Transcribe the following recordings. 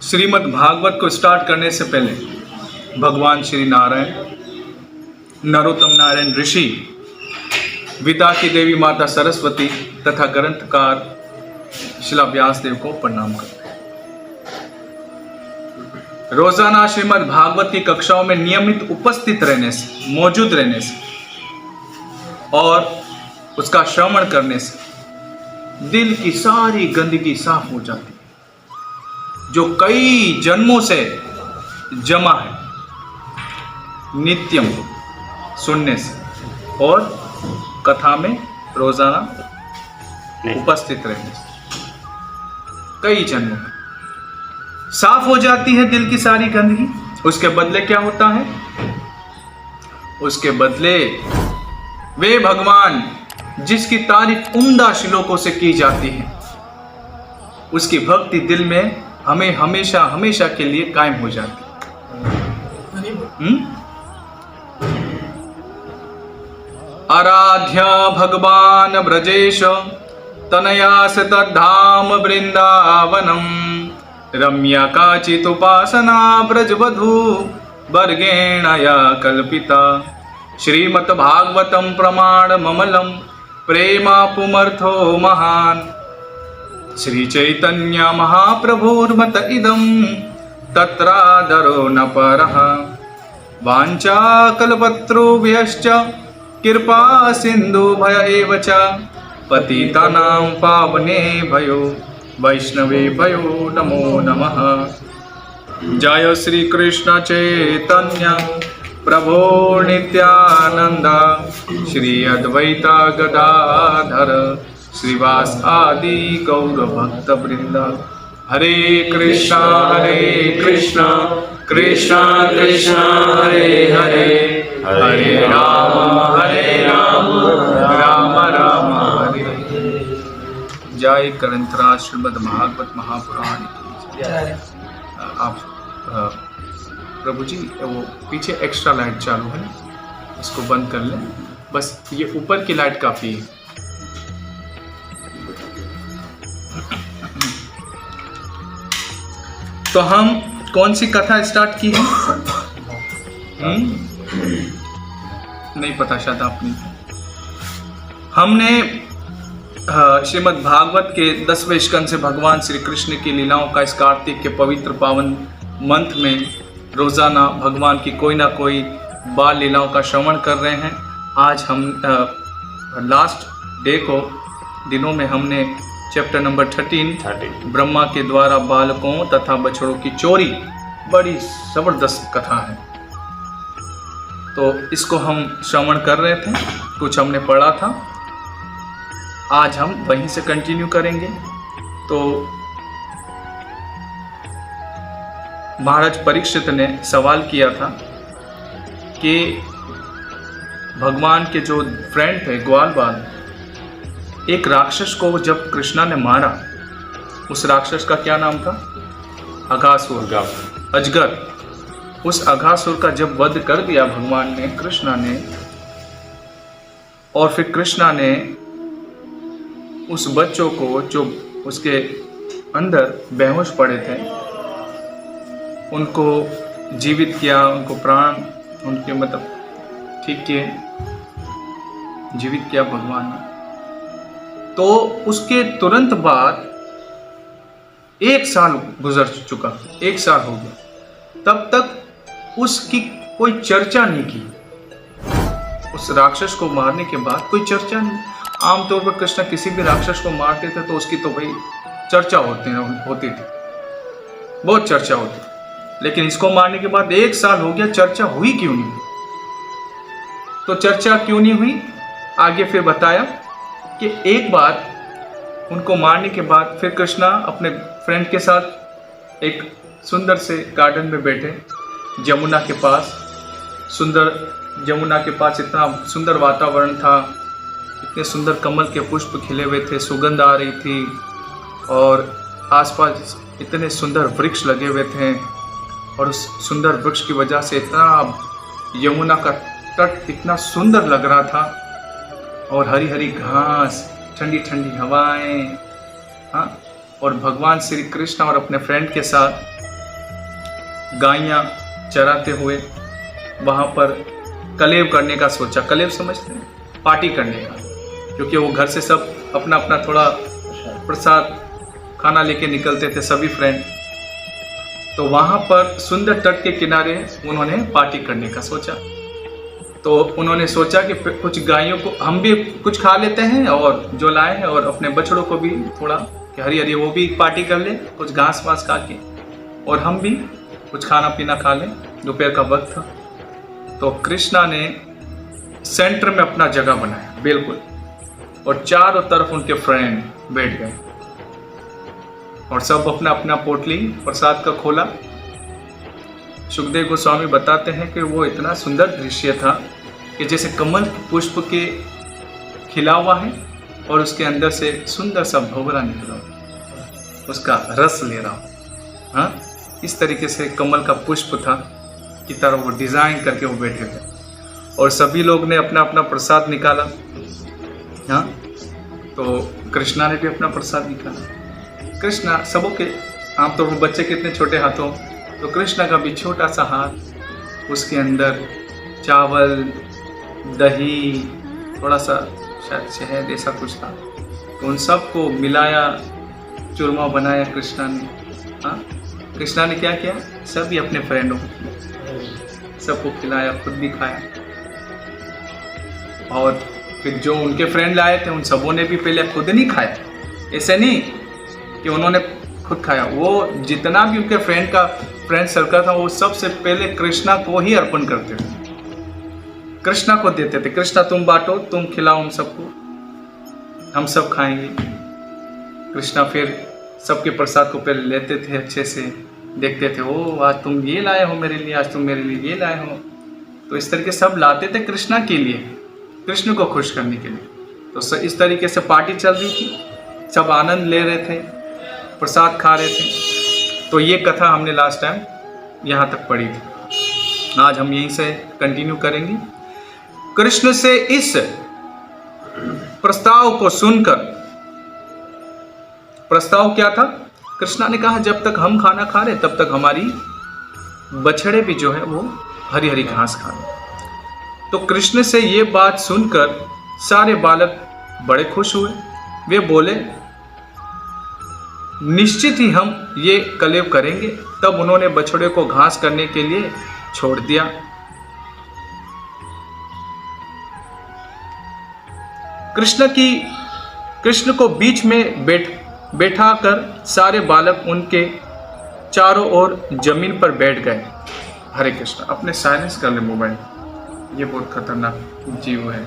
श्रीमद् भागवत को स्टार्ट करने से पहले भगवान श्री नारायण, नरोत्तम नारायण ऋषि, विद्या की देवी माता सरस्वती तथा ग्रंथकार श्रील व्यासदेव को प्रणाम करते हैं। रोजाना श्रीमद् भागवत की कक्षाओं में नियमित उपस्थित रहने से, मौजूद रहने से और उसका श्रवण करने से दिल की सारी गंदगी साफ हो जाती है, जो कई जन्मों से जमा है, नित्यम सुनने से और कथा में रोजाना उपस्थित रहने से कई जन्मों में साफ हो जाती है दिल की सारी गंदगी। उसके बदले क्या होता है? उसके बदले वे भगवान जिसकी तारीफ उम्दा श्लोकों से की जाती है, उसकी भक्ति दिल में हमें हमेशा हमेशा के लिए कायम हो जाती है। आराध्य भगवान ब्रजेश तनयास तद्धाम वृंदावनम रम्या काचित् उपासना ब्रजवधू वर्गेण या कल्पिता श्रीमद् भागवतम प्रमाण ममलम प्रेमापुमर्थो महान श्री चैतन्य महाप्रभुर्मत इदं तत्रादरो न परः वाञ्छा कल्पतरुभ्यश्च कृपा सिन्धुभ्य एव च पतितानां पावनेभ्यो वैष्णवेभ्यो नमो नमः। जय श्री कृष्ण चैतन्य प्रभो नित्यानंद श्री अद्वैता गदाधर श्रीवास आदि गौर भक्त वृंदा। हरे कृष्णा कृष्णा कृष्णा हरे हरे, हरे राम राम राम हरे हरे। जय ग्रंथराज श्रीमद् भागवत महापुराण की। आप प्रभु जी वो पीछे एक्स्ट्रा लाइट चालू है, इसको बंद कर लें, बस ये ऊपर की लाइट काफ़ी है। तो हम कौन सी कथा स्टार्ट की है? नहीं पता शायद आपने। हमने श्रीमद् भागवत के 10वें स्कंद से भगवान श्री कृष्ण की लीलाओं का इस कार्तिक के पवित्र पावन मंथ में रोजाना भगवान की कोई ना कोई बाल लीलाओं का श्रवण कर रहे हैं। आज हम लास्ट डे को दिनों में हमने चैप्टर नंबर 13 ब्रह्मा के द्वारा बालकों तथा बछड़ों की चोरी, बड़ी जबरदस्त कथा है, तो इसको हम श्रवण कर रहे थे, कुछ हमने पढ़ा था। आज हम वहीं से कंटिन्यू करेंगे। तो महाराज परीक्षित ने सवाल किया था कि भगवान के जो फ्रेंड थे ग्वाल बाल, एक राक्षस को जब कृष्णा ने मारा, उस राक्षस का क्या नाम था? अघासुर, अजगर। उस अघासुर का जब वध कर दिया भगवान ने, कृष्णा ने, और फिर कृष्णा ने उस बच्चों को जो उसके अंदर बेहोश पड़े थे उनको जीवित किया, उनको प्राण उनके मतलब ठीक किए, जीवित किया भगवान ने। तो उसके तुरंत बाद 1 साल गुजर चुका, 1 साल हो गया, तब तक उसकी कोई चर्चा नहीं की। उस राक्षस को मारने के बाद कोई चर्चा नहीं। आमतौर पर कृष्ण किसी भी राक्षस को मारते थे तो उसकी तो भाई चर्चा होती थी, बहुत चर्चा होती थी। लेकिन इसको मारने के बाद 1 साल हो गया, चर्चा हुई क्यों नहीं? तो चर्चा क्यों नहीं हुई, आगे फिर बताया कि एक बार उनको मारने के बाद फिर कृष्णा अपने फ्रेंड के साथ एक सुंदर से गार्डन में बैठे, जमुना के पास। सुंदर जमुना के पास इतना सुंदर वातावरण था, इतने सुंदर कमल के पुष्प खिले हुए थे, सुगंध आ रही थी, और आसपास इतने सुंदर वृक्ष लगे हुए थे, और उस सुंदर वृक्ष की वजह से इतना यमुना का तट इतना सुंदर लग रहा था, और हरी हरी घास, ठंडी ठंडी हवाएं, हाँ, और भगवान श्री कृष्ण और अपने फ्रेंड के साथ गायें चराते हुए वहाँ पर कलेव करने का सोचा। कलेव समझते हैं? पार्टी करने का, क्योंकि वो घर से सब अपना अपना थोड़ा प्रसाद खाना लेके निकलते थे सभी फ्रेंड। तो वहाँ पर सुंदर तट के किनारे उन्होंने पार्टी करने का सोचा। तो उन्होंने सोचा कि कुछ गायों को हम भी कुछ खा लेते हैं और जो लाए हैं, और अपने बछड़ों को भी थोड़ा कि हरी हरी वो भी पार्टी कर ले, कुछ घास वास खा के, और हम भी कुछ खाना पीना खा लें। दोपहर का वक्त था। तो कृष्णा ने सेंटर में अपना जगह बनाया बिल्कुल, और चारों तरफ उनके फ्रेंड बैठ गए और सब अपना अपना पोटली प्रसाद का खोला। सुखदेव गोस्वामी बताते हैं कि वो इतना सुंदर दृश्य था कि जैसे कमल पुष्प के खिला हुआ है और उसके अंदर से सुंदर सा भंवरा निकला, उसका रस ले रहा हूँ। हाँ, इस तरीके से कमल का पुष्प था की तरह वो डिजाइन करके वो बैठे थे, और सभी लोग ने अपना अपना प्रसाद निकाला। हाँ, तो कृष्णा ने भी अपना प्रसाद निकाला। कृष्णा सबों के आमतौर पर बच्चे कितने छोटे हाथों, तो कृष्णा का भी छोटा सा हाथ, उसके अंदर चावल, दही, थोड़ा सा शायद शहद ऐसा कुछ था, तो उन सबको मिलाया, चूरमा बनाया कृष्णा ने। हाँ, कृष्णा ने क्या किया, सभी अपने फ्रेंडों को खिलाया, सबको खिलाया, खुद भी खाया। और फिर जो उनके फ्रेंड लाए थे उन सबों ने भी पहले खुद नहीं खाया। ऐसे नहीं कि उन्होंने खुद खाया, वो जितना भी उनके फ्रेंड सर्कल था वो सबसे पहले कृष्णा को ही अर्पण करते थे, कृष्णा को देते थे। कृष्णा तुम बांटो, तुम खिलाओ हम सबको, हम सब खाएंगे। कृष्णा फिर सबके प्रसाद को पहले लेते थे, अच्छे से देखते थे, ओ आज तुम ये लाए हो मेरे लिए, आज तुम मेरे लिए ये लाए हो। तो इस तरीके सब लाते थे कृष्णा के लिए, कृष्ण को खुश करने के लिए। तो इस तरीके से पार्टी चल रही थी, सब आनंद ले रहे थे, प्रसाद खा रहे थे। तो ये कथा हमने लास्ट टाइम यहाँ तक पढ़ी थी। आज हम यहीं से कंटिन्यू करेंगे। कृष्ण से इस प्रस्ताव को सुनकर, प्रस्ताव क्या था, कृष्णा ने कहा जब तक हम खाना खा रहे तब तक हमारी बछड़े भी जो है वो हरी हरी घास खा रहे। तो कृष्ण से ये बात सुनकर सारे बालक बड़े खुश हुए। वे बोले निश्चित ही हम ये कलेव करेंगे। तब उन्होंने बछड़े को घास करने के लिए छोड़ दिया। कृष्ण को बीच में बैठा कर सारे बालक उनके चारों ओर जमीन पर बैठ गए। हरे कृष्ण। अपने साइलेंस कर ले मोबाइल, ये बहुत खतरनाक जीव है।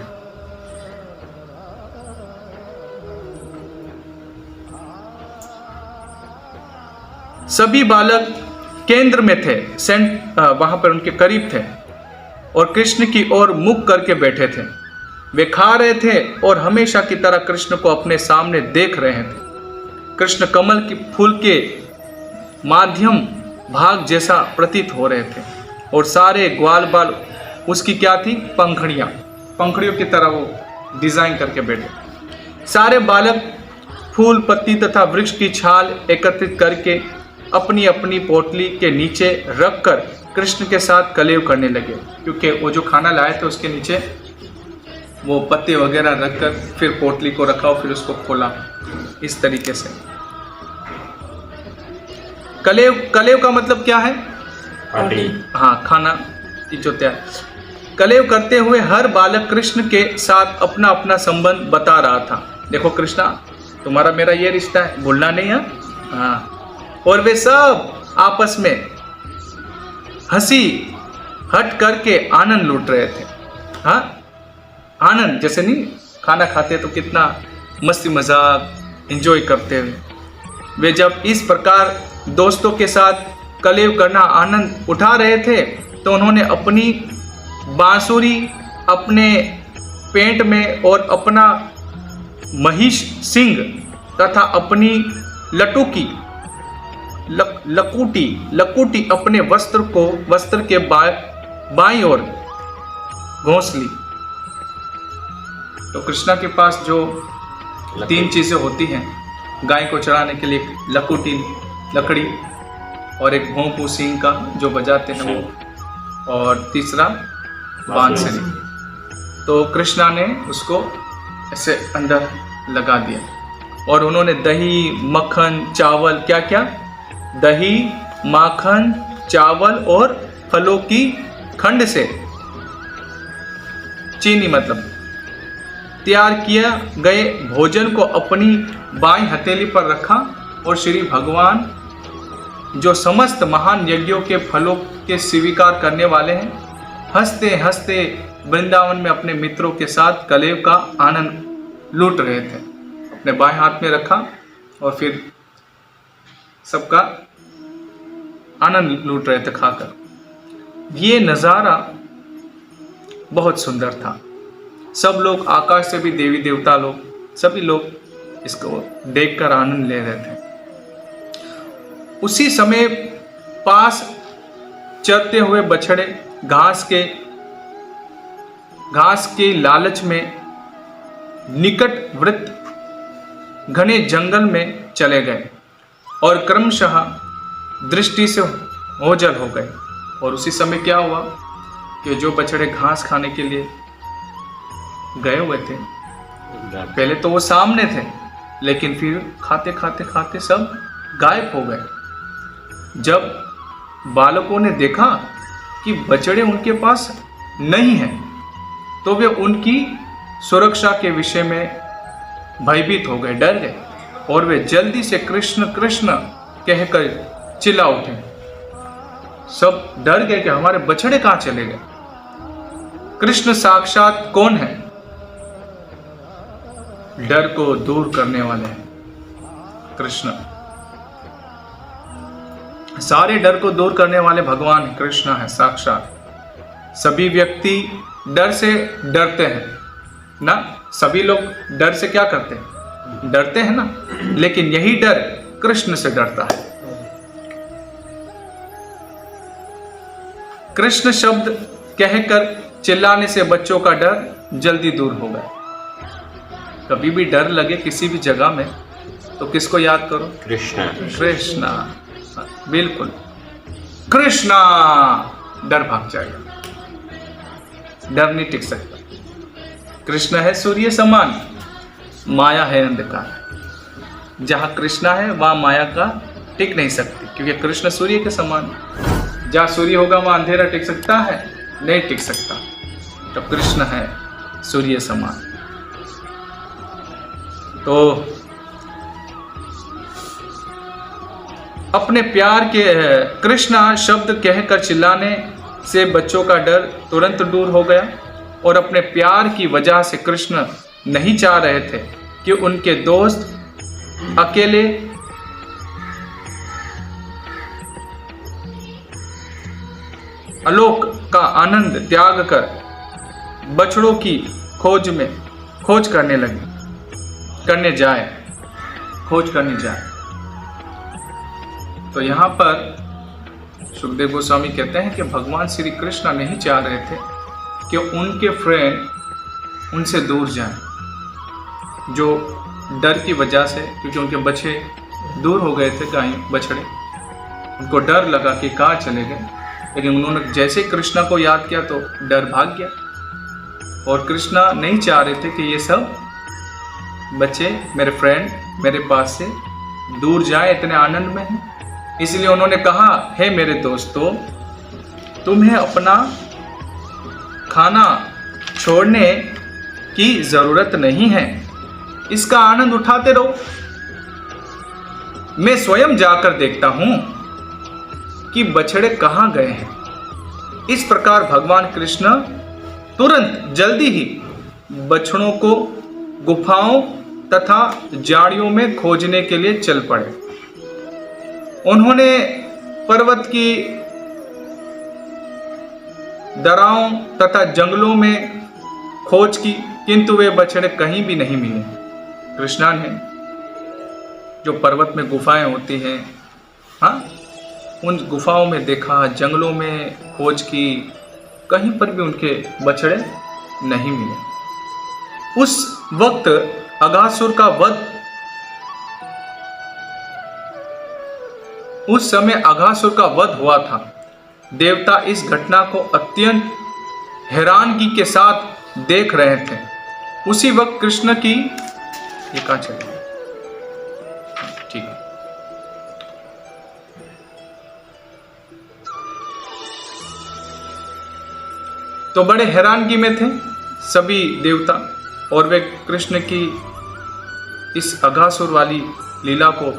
सभी बालक केंद्र में थे, वहां पर उनके करीब थे और कृष्ण की ओर मुख करके बैठे थे। वे खा रहे थे और हमेशा की तरह कृष्ण को अपने सामने देख रहे थे। कृष्ण कमल की फूल के माध्यम भाग जैसा प्रतीत हो रहे थे और सारे ग्वाल बाल उसकी क्या थी, पंखड़ियों की तरह वो डिजाइन करके बैठे। सारे बालक फूल, पत्ती तथा वृक्ष की छाल एकत्रित करके अपनी अपनी पोटली के नीचे रखकर कृष्ण के साथ कलेव करने लगे, क्योंकि वो जो खाना लाए थे उसके नीचे वो पत्ते वगैरह रखकर फिर पोटली को रखा और फिर उसको खोला। इस तरीके से कलेव का मतलब क्या है? हाँ, खाना की जो तैयार। कलेव करते हुए हर बालक कृष्ण के साथ अपना अपना संबंध बता रहा था। देखो कृष्णा, तुम्हारा मेरा ये रिश्ता है, भूलना नहीं है। हाँ, और वे सब आपस में हंसी हट करके आनंद लूट रहे थे। हाँ, आनंद, जैसे नहीं खाना खाते तो कितना मस्ती मजाक एंजॉय करते हुए। वे जब इस प्रकार दोस्तों के साथ कलेव करना आनंद उठा रहे थे तो उन्होंने अपनी बांसुरी अपने पेट में और अपना महिष सिंह तथा अपनी लकुटी अपने वस्त्र के बाईं ओर घोंस ली। तो कृष्णा के पास जो तीन चीजें होती हैं गाय को चढ़ाने के लिए, लकड़ी, और एक भोंपू सिंह का जो बजाते हैं वो, और तीसरा बांसुरी। तो कृष्णा ने उसको ऐसे अंदर लगा दिया और उन्होंने दही, मक्खन, चावल, क्या क्या, दही, माखन, चावल और फलों की खंड से, चीनी मतलब, तैयार किया गए भोजन को अपनी बाईं हथेली पर रखा और श्री भगवान जो समस्त महान यज्ञों के फलों के स्वीकार करने वाले हैं, हंसते हंसते वृंदावन में अपने मित्रों के साथ कलेव का आनंद लूट रहे थे। अपने बाएं हाथ में रखा और फिर सबका आनंद लूट रहे थे खाकर। ये नज़ारा बहुत सुंदर था। सब लोग, आकाश से भी देवी देवता लोग, सभी लोग इसको देखकर आनंद ले रहे थे। उसी समय पास चरते हुए बछड़े घास के लालच में निकटवर्ती घने जंगल में चले गए और क्रमशः दृष्टि से ओझल हो गए। और उसी समय क्या हुआ कि जो बछड़े घास खाने के लिए गए हुए थे, पहले तो वो सामने थे, लेकिन फिर खाते खाते खाते सब गायब हो गए। जब बालकों ने देखा कि बछड़े उनके पास नहीं हैं, तो वे उनकी सुरक्षा के विषय में भयभीत हो गए, डर गए, और वे जल्दी से कृष्ण कृष्ण कहकर चिल्ला उठे। सब डर गए कि हमारे बछड़े कहाँ चले गए। कृष्ण साक्षात कौन है? डर को दूर करने वाले हैं कृष्ण। सारे डर को दूर करने वाले भगवान कृष्ण है साक्षात। सभी व्यक्ति डर से डरते हैं ना, सभी लोग डर से क्या करते हैं? डरते हैं ना, लेकिन यही डर कृष्ण से डरता है। कृष्ण शब्द कहकर चिल्लाने से बच्चों का डर जल्दी दूर हो गया। कभी भी डर लगे किसी भी जगह में तो किसको याद करो? कृष्ण। कृष्णा, बिल्कुल कृष्णा। डर भाग जाएगा, डर नहीं टिक सकता। कृष्ण है सूर्य समान, माया है अंधकार। जहां कृष्णा है वहां माया का टिक नहीं सकती, क्योंकि कृष्ण सूर्य के समान। जहां सूर्य होगा वहां अंधेरा टिक सकता है? नहीं टिक सकता। तो कृष्ण है सूर्य समान। तो अपने प्यार के कृष्णा शब्द कहकर चिल्लाने से बच्चों का डर तुरंत दूर हो गया, और अपने प्यार की वजह से कृष्ण नहीं चाह रहे थे कि उनके दोस्त अकेले आलोक का आनंद त्याग कर बछड़ों की खोज करने जाए। तो यहाँ पर सुखदेव गोस्वामी कहते हैं कि भगवान श्री कृष्ण नहीं चाह रहे थे कि उनके फ्रेंड उनसे दूर जाएं, जो डर की वजह से, क्योंकि उनके बच्चे दूर हो गए थे, गाय बछड़े, उनको डर लगा कि कहाँ चले गए। लेकिन उन्होंने जैसे कृष्णा को याद किया तो डर भाग गया। और कृष्णा नहीं चाह रहे थे कि ये सब बच्चे, मेरे फ्रेंड, मेरे पास से दूर जाए, इतने आनंद में हैं। इसलिए उन्होंने कहा, हे मेरे दोस्तों, तुम्हें अपना खाना छोड़ने की जरूरत नहीं है, इसका आनंद उठाते रहो। मैं स्वयं जाकर देखता हूं कि बछड़े कहां गए हैं। इस प्रकार भगवान कृष्ण तुरंत जल्दी ही बछड़ों को गुफाओं तथा झाड़ियों में खोजने के लिए चल पड़े। उन्होंने पर्वत की दरारों तथा जंगलों में खोज की, किंतु वे बछड़े कहीं भी नहीं मिले। कृष्णा ने जो पर्वत में गुफाएं होती हैं, हाँ, उन गुफाओं में देखा, जंगलों में खोज की, कहीं पर भी उनके बछड़े नहीं मिले। उस वक्त अघासुर का वध उस समय अघासुर का वध हुआ था। देवता इस घटना को अत्यंत हैरानगी के साथ देख रहे थे। उसी वक्त कृष्ण की ये कहां चले, ठीक है, तो बड़े हैरानगी में थे सभी देवता और वे कृष्ण की इस अघासुर वाली लीला को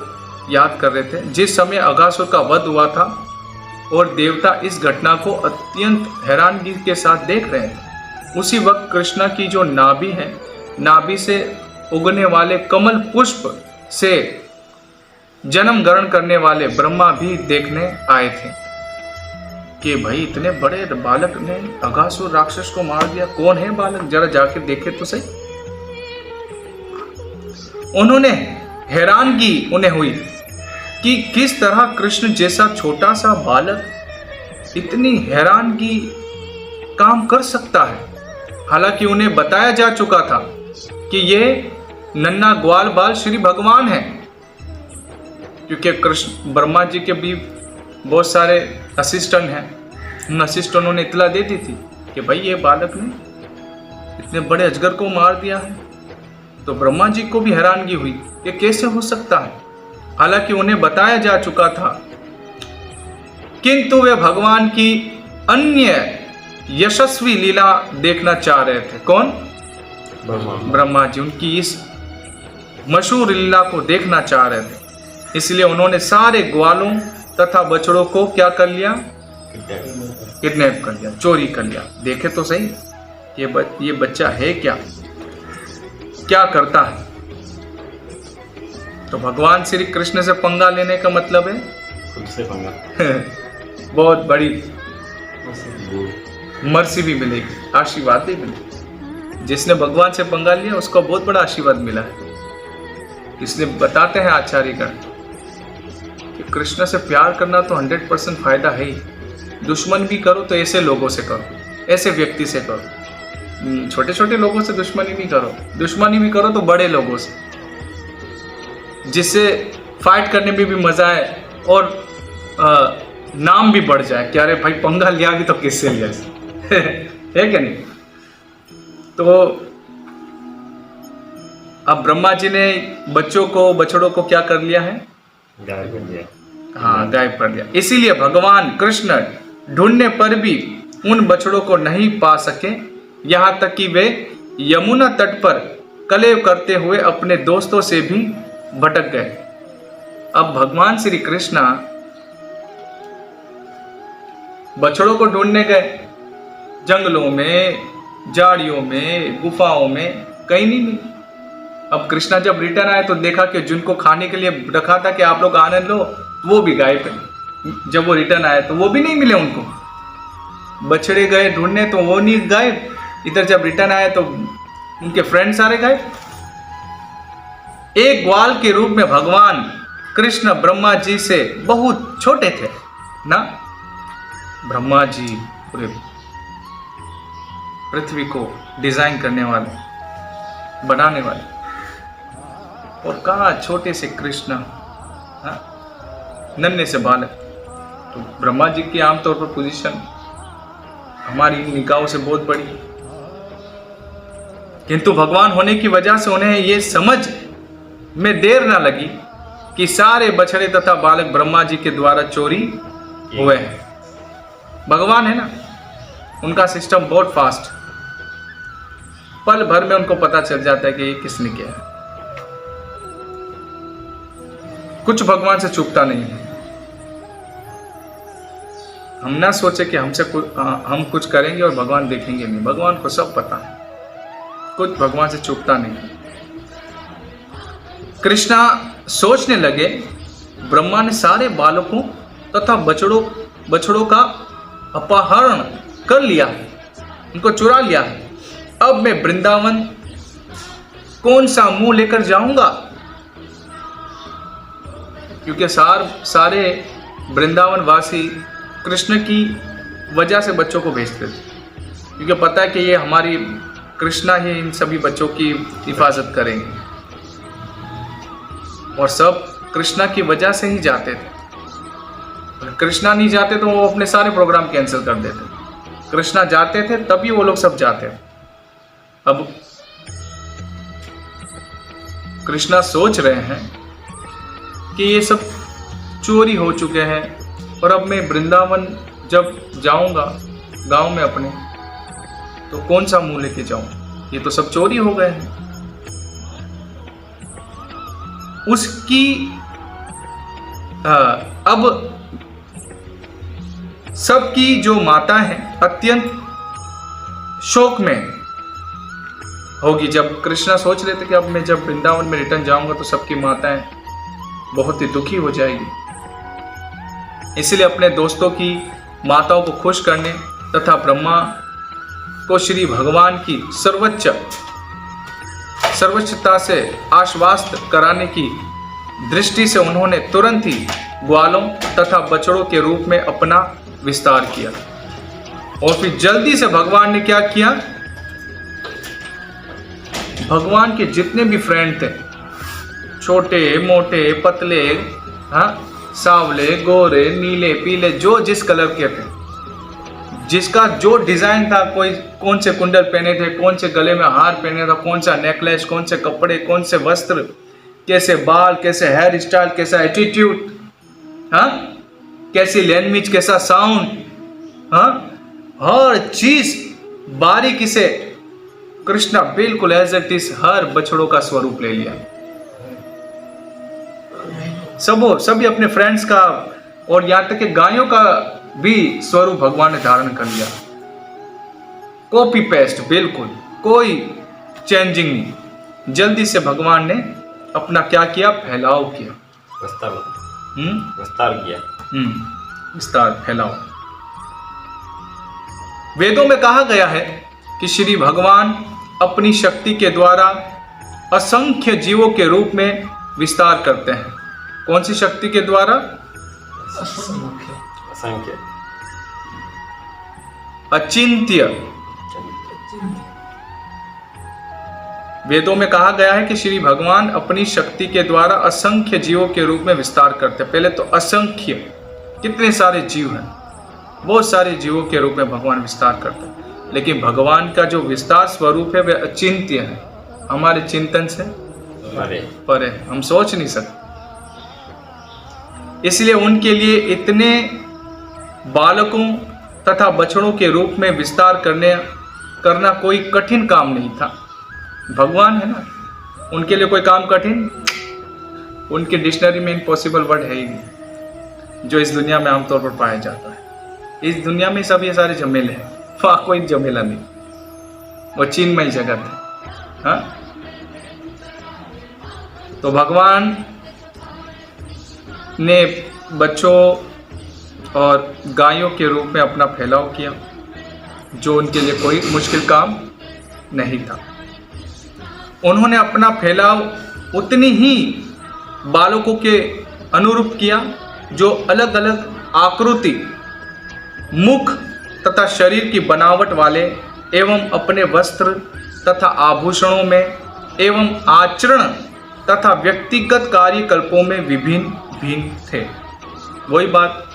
याद कर रहे थे। जिस समय अघासुर का वध हुआ था और देवता इस घटना को अत्यंत हैरानगी के साथ देख रहे हैं, उसी वक्त कृष्णा की जो नाभि है, नाभि से उगने वाले कमल पुष्प से जन्म ग्रहण करने वाले ब्रह्मा भी देखने आए थे कि भाई इतने बड़े बालक ने अघासुर राक्षस को मार दिया, कौन है बालक, जरा जाके देखे तो सही। उन्होंने हैरानगी उन्हें हुई कि किस तरह कृष्ण जैसा छोटा सा बालक इतनी हैरानगी काम कर सकता है। हालांकि उन्हें बताया जा चुका था कि ये नन्हा ग्वाल बाल श्री भगवान है, क्योंकि कृष्ण ब्रह्मा जी के भी बहुत सारे असिस्टेंट हैं। उन असिस्टेंटों ने इतला दे दी थी कि भाई ये बालक ने इतने बड़े अजगर को मार दिया है। तो ब्रह्मा जी को भी हैरानगी हुई ये कैसे हो सकता है। हालांकि उन्हें बताया जा चुका था, किंतु वे भगवान की अन्य यशस्वी लीला देखना चाह रहे थे। कौन? ब्रह्मा जी उनकी इस मशहूर लीला को देखना चाह रहे थे। इसलिए उन्होंने सारे ग्वालों तथा बछड़ों को क्या कर लिया? किडनैप कर लिया, चोरी कर लिया। देखे तो सही ये बच्चा है क्या करता है। तो भगवान श्री कृष्ण से पंगा लेने का मतलब है खुद से पंगा बहुत बड़ी मर्सी भी मिलेगी, आशीर्वाद भी मिलेगी। जिसने भगवान से पंगा लिया उसको बहुत बड़ा आशीर्वाद मिला है। इसलिए बताते हैं आचार्यगण कि कृष्ण से प्यार करना तो 100% फायदा है ही। दुश्मन भी करो तो ऐसे लोगों से करो, ऐसे व्यक्ति से करो। छोटे छोटे लोगों से दुश्मनी भी करो, दुश्मनी भी करो तो बड़े लोगों से, जिससे फाइट करने में भी मजा आए और नाम भी बढ़ जाए कि अरे भाई पंगा लिया भी तो किससे लिया है क्या नहीं। तो अब ब्रह्मा जी ने बछड़ों को क्या कर लिया है? गायब कर दिया। हाँ, गायब कर दिया। इसीलिए भगवान कृष्ण ढूंढने पर भी उन बछड़ों को नहीं पा सके, यहाँ तक कि वे यमुना तट पर कलेव करते हुए अपने दोस्तों से भी भटक गए। अब भगवान श्री कृष्ण बछड़ों को ढूंढने गए, जंगलों में, झाड़ियों में, गुफाओं में, कहीं नहीं मिली। अब कृष्णा जब रिटर्न आए तो देखा कि जिनको खाने के लिए रखा था कि आप लोग आनंद लो, वो भी गायब है। जब वो रिटर्न आए तो वो भी नहीं मिले उनको। बछड़े गए ढूंढने तो वो नहीं गायब, इधर जब रिटर्न आए तो उनके फ्रेंड सारे गायब। एक ग्वाल के रूप में भगवान कृष्ण ब्रह्मा जी से बहुत छोटे थे ना। ब्रह्मा जी पूरे पृथ्वी को डिजाइन करने वाले, बनाने वाले, और कहा छोटे से कृष्ण, नन्हे से बालक। तो ब्रह्मा जी की आमतौर पर पोजीशन हमारी निगाहों से बहुत बड़ी, किंतु भगवान होने की वजह से उन्हें यह समझ में देर ना लगी कि सारे बछड़े तथा बालक ब्रह्मा जी के द्वारा चोरी हुए हैं। भगवान है ना, उनका सिस्टम बहुत फास्ट, पल भर में उनको पता चल जाता है कि ये किसने किया है। कुछ भगवान से चूकता नहीं है। हम ना सोचे कि हम कुछ करेंगे और भगवान देखेंगे नहीं। भगवान को सब पता है, कुछ भगवान से चूकता नहीं। कृष्णा सोचने लगे, ब्रह्मा ने सारे बालकों तथा बछड़ों का अपहरण कर लिया है, उनको चुरा लिया है। अब मैं वृंदावन कौन सा मुंह लेकर जाऊंगा, क्योंकि सारे वृंदावन वासी कृष्ण की वजह से बच्चों को भेजते थे, क्योंकि पता है कि ये हमारी कृष्णा ही इन सभी बच्चों की हिफाजत करेंगे, और सब कृष्णा की वजह से ही जाते थे। कृष्णा नहीं जाते तो वो अपने सारे प्रोग्राम कैंसिल कर देते। कृष्णा जाते थे तभी वो लोग सब जाते थे। अब कृष्णा सोच रहे हैं कि ये सब चोरी हो चुके हैं और अब मैं वृंदावन जब जाऊंगा गांव में अपने तो कौन सा मुंह लेके जाऊं, ये तो सब चोरी हो गए हैं। उसकी अब सबकी जो माता है अत्यंत शोक में होगी। जब कृष्णा सोच रहे थे कि अब मैं जब वृंदावन में रिटर्न जाऊंगा तो सबकी माताएं बहुत ही दुखी हो जाएगी, इसलिए अपने दोस्तों की माताओं को खुश करने तथा ब्रह्मा को श्री भगवान की सर्वोच्चता से आश्वस्त कराने की दृष्टि से उन्होंने तुरंत ही ग्वालों तथा बछड़ों के रूप में अपना विस्तार किया। और फिर जल्दी से भगवान ने क्या किया, भगवान के जितने भी फ्रेंड थे, छोटे मोटे पतले, हाँ, सांवले गोरे नीले पीले, जो जिस कलर के थे, जिसका जो डिजाइन था, कोई कौन से कुंडल पहने थे, कौन से गले में हार पहने था, कौन सा नेकलेस, कौन से कपड़े, कौन से वस्त्र, कैसे बाल, कैसे हेयर स्टाइल, कैसा एटीट्यूड, हाँ, कैसी लैंग्वेज, कैसा साउंड, हाँ, हर चीज बारीकी से कृष्णा बिल्कुल एज इट इज हर बछड़ों का स्वरूप ले लिया। सभी अपने फ्रेंड्स का और यहां तक कि गायों का भी स्वरूप भगवान ने धारण कर लिया। कॉपी पेस्ट, बिल्कुल कोई चेंजिंग नहीं। जल्दी से भगवान ने अपना क्या किया, फैलाव किया, विस्तार किया, विस्तार, फैलाव। वेदों में कहा गया है कि श्री भगवान अपनी शक्ति के द्वारा असंख्य जीवों के रूप में विस्तार करते हैं। कौन सी शक्ति के द्वारा? असंख्य, अचिंत्य। वेदों में कहा गया है कि श्री भगवान अपनी शक्ति के द्वारा असंख्य जीवों के रूप में विस्तार करते हैं। पहले तो असंख्य, कितने सारे जीव हैं, बहुत सारे जीवों के रूप में भगवान विस्तार करते हैं। लेकिन भगवान का जो विस्तार स्वरूप है वह अचिंत्य है, हमारे चिंतन से परे, हम सोच नहीं सकते। इसलिए उनके लिए इतने बालकों तथा बछड़ों के रूप में विस्तार करना कोई कठिन काम नहीं था। भगवान है ना, उनके लिए कोई काम कठिन, उनके डिक्शनरी में इम्पॉसिबल वर्ड है ही नहीं जो इस दुनिया में आमतौर पर पाया जाता है। इस दुनिया में सब ये सारे झमेले हैं, वहाँ कोई झमेला नहीं, वो चिन्मय जगत है। हाँ, तो भगवान ने बच्चों और गायों के रूप में अपना फैलाव किया, जो उनके लिए कोई मुश्किल काम नहीं था। उन्होंने अपना फैलाव उतनी ही बालकों के अनुरूप किया जो अलग अलग आकृति, मुख तथा शरीर की बनावट वाले एवं अपने वस्त्र तथा आभूषणों में एवं आचरण तथा व्यक्तिगत कार्यकल्पों में विभिन्न थे। वही बात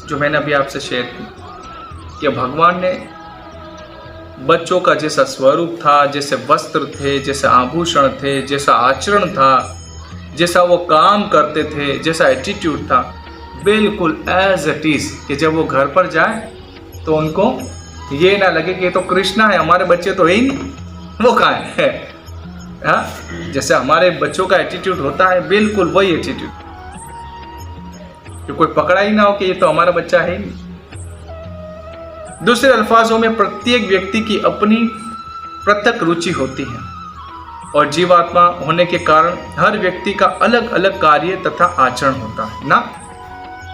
जो मैंने अभी आपसे शेयर की कि भगवान ने बच्चों का जैसा स्वरूप था, जैसे वस्त्र थे, जैसे आभूषण थे, जैसा आचरण था, जैसा वो काम करते थे, जैसा एटीट्यूड था, बिल्कुल एज इट इज, कि जब वो घर पर जाए तो उनको ये ना लगे कि ये तो कृष्णा है, हमारे बच्चे तो है ही नहीं, वो कहाँ है। हाँ, जैसे हमारे बच्चों का एटीट्यूड होता है, बिल्कुल वही एटीट्यूड, कि कोई पकड़ा ही ना हो कि ये तो हमारा बच्चा है ही नहीं। दूसरे अल्फाजों में प्रत्येक व्यक्ति की अपनी पृथक रुचि होती है और जीवात्मा होने के कारण हर व्यक्ति का अलग अलग कार्य तथा आचरण होता है ना।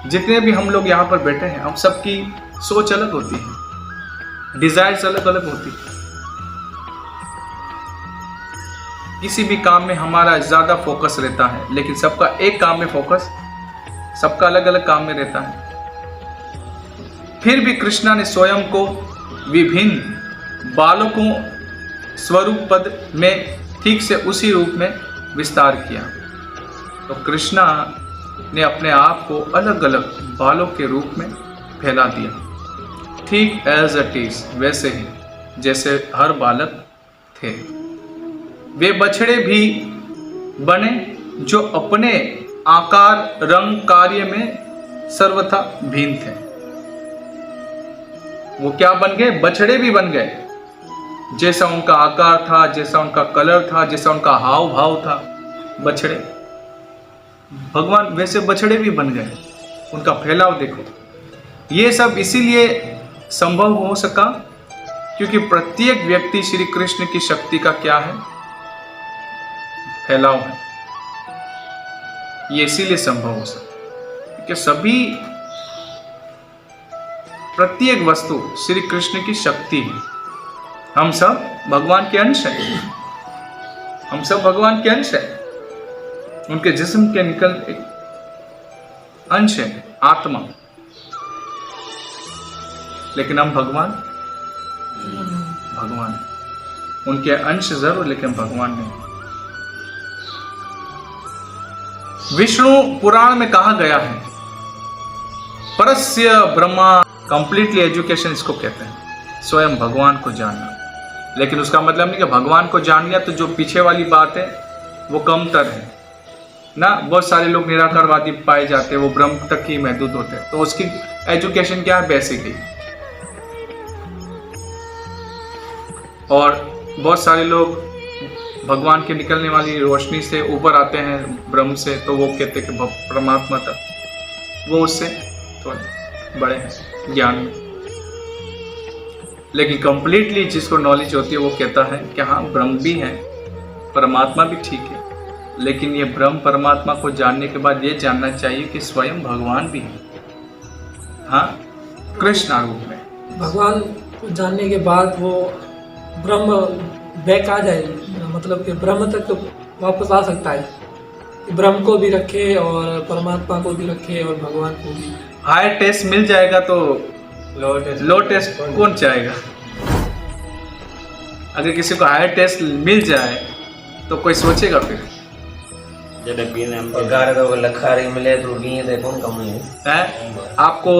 जितने भी हम लोग यहाँ पर बैठे हैं, हम सबकी सोच अलग होती है, डिजायर्स अलग अलग होती है। किसी भी काम में हमारा ज्यादा फोकस रहता है, लेकिन सबका एक काम में फोकस, सबका अलग अलग काम में रहता है। फिर भी कृष्णा ने स्वयं को विभिन्न बालकों स्वरूप पद में ठीक से उसी रूप में विस्तार किया। तो कृष्णा ने अपने आप को अलग अलग बालों के रूप में फैला दिया, ठीक एज इट इज, वैसे ही जैसे हर बालक थे। वे बछड़े भी बने जो अपने आकार, रंग, कार्य में सर्वथा भिन्न थे। वो क्या बन गए? बछड़े भी बन गए। जैसा उनका आकार था, जैसा उनका कलर था, जैसा उनका हाव भाव था, बछड़े, भगवान वैसे बछड़े भी बन गए। उनका फैलाव देखो। ये सब इसीलिए संभव हो सका क्योंकि प्रत्येक व्यक्ति श्री कृष्ण की शक्ति का क्या है? फैलाव है। ये इसीलिए संभव हो सका क्योंकि सभी, प्रत्येक वस्तु श्री कृष्ण की शक्ति है। हम सब भगवान के अंश हैं। हम सब भगवान के अंश हैं। उनके जिस्म के निकल एक अंश है, आत्मा। लेकिन हम भगवान उनके अंश जरूर, लेकिन भगवान नहीं। विष्णु पुराण में कहा गया है, परस्य ब्रह्मा, कंप्लीटली एजुकेशन इसको कहते हैं, स्वयं भगवान को जानना। लेकिन उसका मतलब नहीं कि भगवान को जान लिया तो जो पीछे वाली बात है वो कमतर है ना। बहुत सारे लोग निराकारवादी पाए जाते हैं, वो ब्रह्म तक ही महदूद होते हैं, तो उसकी एजुकेशन क्या है? बेसिकली। और बहुत सारे लोग भगवान के निकलने वाली रोशनी से ऊपर आते हैं, ब्रह्म से, तो वो कहते हैं कि परमात्मा तक, वो उससे थोड़े बड़े हैं ज्ञान में। लेकिन कंप्लीटली जिसको नॉलेज होती है वो कहता है कि हाँ, ब्रह्म भी है, परमात्मा भी ठीक है, लेकिन ये ब्रह्म परमात्मा को जानने के बाद ये जानना चाहिए कि स्वयं भगवान भी है, हाँ, कृष्ण रूप में। भगवान को जानने के बाद वो ब्रह्म बैक आ जाए, मतलब कि ब्रह्म तक वापस आ सकता है, ब्रह्म को भी रखे और परमात्मा को भी रखे और भगवान को भी। हायर टेस्ट मिल जाएगा तो लो टेस्ट कौन चाहेगा? अगर किसी को हायर टेस्ट मिल जाए तो कोई सोचेगा फिर? जब पीने हम और गारे तो लखारी मिले तो भी कौन कम है आपको